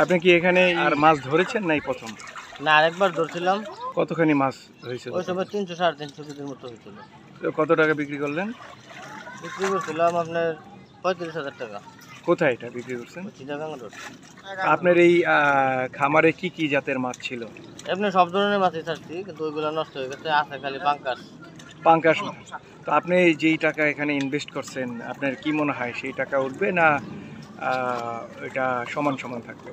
আপনি কি এখানে আর মাছ ধরেছেন নাই প্রথম? না, আরেকবার ধরছিলাম। কতখানি মাছ হয়েছে? ওই সময় 300 350 কেজির মতো হয়েছিল। তো কত টাকা বিক্রি করলেন? বিক্রি করছিলাম আপনার 35,000 টাকা। কোথায় এটা বিক্রি করছেন? চিটাগাং রোড। আপনার এই খামারে কি কি জাতের মাছ ছিল? এমনি সব ধরনের মাছই ছাড়ছি, কিন্তু ওইগুলো নষ্ট হয়ে গেছে, আছে খালি পাঙ্কাস। পাঙ্কাস মাছ। তো আপনি যেই টাকা এখানে ইনভেস্ট করছেন, আপনার কি মনে হয় সেই টাকা উঠবে না এটা সমান সমান থাকবে?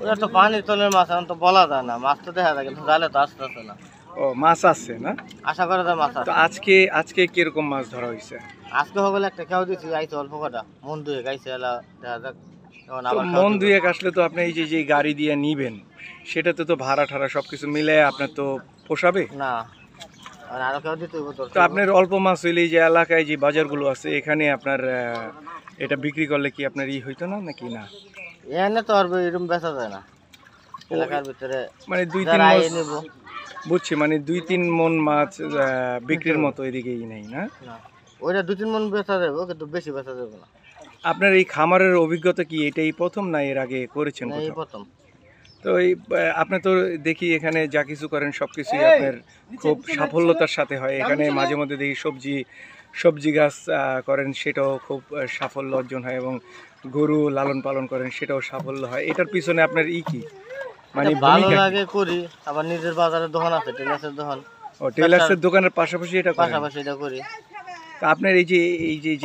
ওটা তো পানির তলের মাছ, এখন তো বলা যায় না। মাছ তো দেখা যায়, কিন্তু জালে তো আসতেছে না। ও, মাছ আছে না? আশা করা যায় মাছ তো আছে। আজকে কিরকম মাছ ধরা হয়েছে? আজকে হবে একটা কেউ দিচ্ছি, আইছে অল্প কটা, মন দুয়ে গাইছে এলা দেখা যাক। মন দুয়েক আসলে তো আপনি এই যে গাড়ি দিয়ে নিবেন, সেটাতে তো ভাড়া ঠাড়া সবকিছু মিলে আপনার তো পোষাবে না। আরো কেউ দিতে হইব। তো আপনার অল্প মাছ হইলে যে এলাকায় যে বাজারগুলো আছে এখানে আপনার এটা বিক্রি করলে কি আপনার হইতো না নাকি না? এখানে তো আর এরকম বেচা যায় না এলাকার ভিতরে, মানে 2-3 মণ। বুঝছি, মানে 2-3 মণ মাছ বিক্রির মতো এদিকেই নেই না? ওইটা 2-3 মণ বেচা যাবে, কিন্তু বেশি বেচা যাবে না। আপনার এই খামারের অভিজ্ঞতা কি এটাই প্রথম না এর আগে করেছেন? এই প্রথম। তো এই আপনি তো দেখি এখানে যা কিছু করেন সবকিছুই আপনার খুব সাফল্যতার সাথে হয়। এখানে মাঝে মধ্যে দেখি সবজি গাছ করেন, সেটাও খুব সাফল্য অর্জন হয়, এবং গরু লালন পালন করেন, সেটাও সাফল্য হয়। এটার পিছনে আপনার কি মানে ভালো লাগে করি, আবার নিজের বাজারের দোকান আছে, টেলার্সের দোকান। ও, টেলার্সের দোকানের পাশাপাশি এটা করি। আপনার এই যে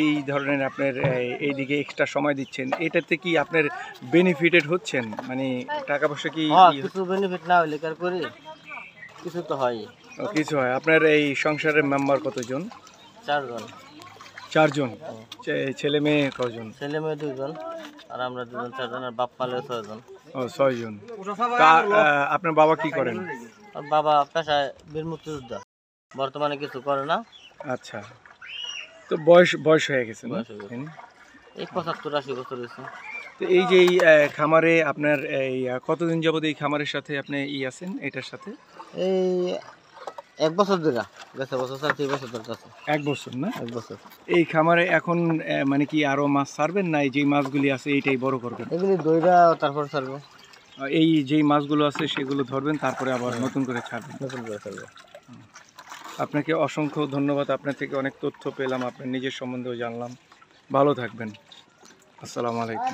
এই ধরনের আপনার এইদিকে এক্সট্রা সময় দিচ্ছেন, এটাতে কি আপনার বেনিফিটেড হচ্ছেন? মানে টাকা পয়সা কি কিছু বেনিফিট না হইলে কার করি, কিছু তো হয়। কিছু হয়। আপনার এই সংসারের মেম্বার কতজন? 4 জন। 4 জন। ছেলে মেয়ে কজন? ছেলে মেয়ে 2 জন, আর আমরা 2 জন, 4 জন, আর বাপ মালে 6 জন। ও, 6 জন। আপনার বাবা কি করেন? বাবা পেশায় বীর মুক্তিযোদ্ধা, বর্তমানে কিছু করে না। আচ্ছা, তো বয়স হয়ে গেছে না? এই 75-80 বছর হয়েছে। তো এই যে এই খামারে আপনার এই কতদিন যাবত এই খামারের সাথে আপনি আছেন এটার সাথে? এই 1 বছর ধরে, গেছে বছর 4 বছর ধরে আছে। 1 বছর না? 1 বছর। এই খামারে এখন মানে কি আরো মাছ ছাড়বেন না এই যে মাছগুলি আছে এইটাই বড় করবেন? এগুলি দইরা তারপর ছাড়বো। এই যে মাছগুলো আছে সেগুলো ধরবেন, তারপরে আবার নতুন করে ছাড়বেন? নতুন করে ছাড়বো। আপনাকে অসংখ্য ধন্যবাদ। আপনার থেকে অনেক তথ্য পেলাম, আপনার নিজের সম্বন্ধেও জানলাম। ভালো থাকবেন। আসসালামু আলাইকুম।